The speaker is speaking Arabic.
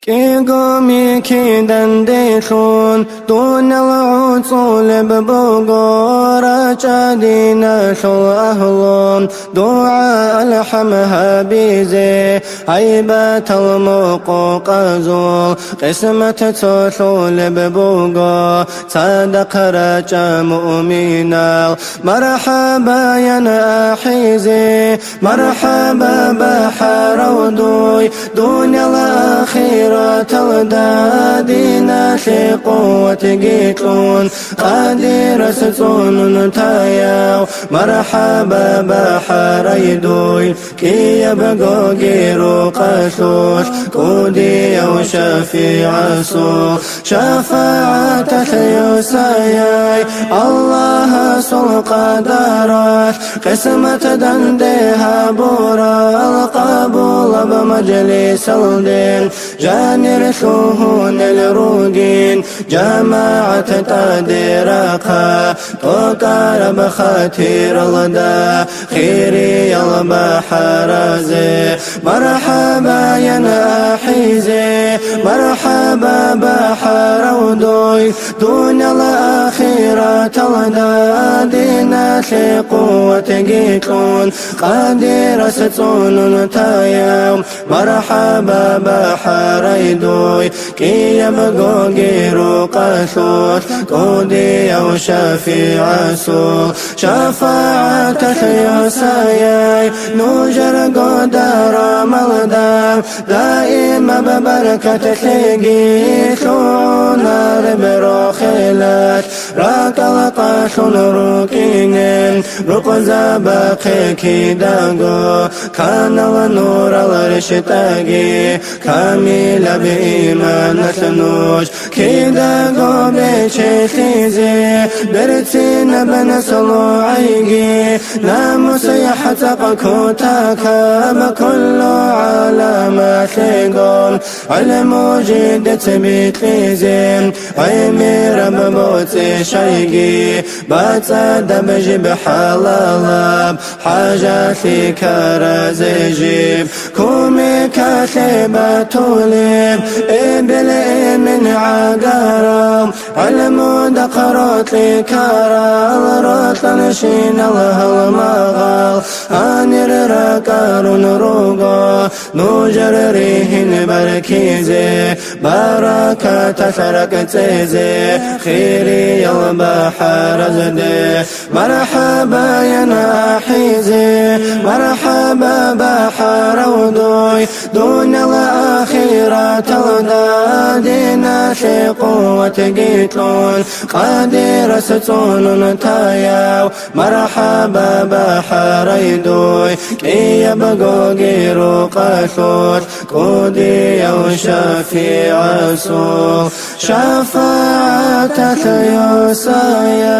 قومي دندشون دون العصول ببقورة جدينا شو أهلهم دعاء الحمها بيزي عيبة المقوق زول قسمة تشول ببقو صدق رجا مؤمنا مرحبا يا حيزي مرحبا بحر ودوي دون الأخير تلدادينا في قوة قيتلون قادر ستون تاياو مرحبا بحر يدوي كي يبقو غيرو قشوش كودي او شفيع سو شفاعة يساياي الله سل قدرات قسمة دندها بورا القبول بمجلس الدين جانر شهون الروقين جماعة تديرقا توقار بخاتير الدا خيري البحر زي مرحبا يا حيزي مرحبا بحر ودوي دون الأخيرة تلدادينا في قوة قيتلون قادر ستون تايام مرحبا بحر يدوي كي يبقو غيرو قشوش كودي او شفيع سو شفاعة يساياي نوجر قدر ملدا دائما ببركة تلقي شعونا ربرو خيلات راك القاشون روكينين رقزا باقي كيداغو كان ونور الرشتاقي كامل بإيمان نسنوش كيداغو بيشيخيزي برتين بنسلو عيقي ناموس يحتق كوتاكا بكل علامات لقول علم وجدت بيتليزين عيمي رب بوتي شيقي باتصد بجيب حلالاب حاجة في كرزي جيب كومي كاتبة توليب إبل من عقارم علم دقرات لي كارال رات لنشين الله المغال آنر راكار روغو نوجر ريهن بركيزي بركة شرك تيزي خيري البحر زدي مرحبا يا حيزي مرحبا بحر ودوي دون الأخيرة تلدادينا في قوة قيتلون قادر ستون تاياو مرحبا بحر يدوي كي يبقو غيرو قشوش كودي او شفيع سو شفاعة يسايا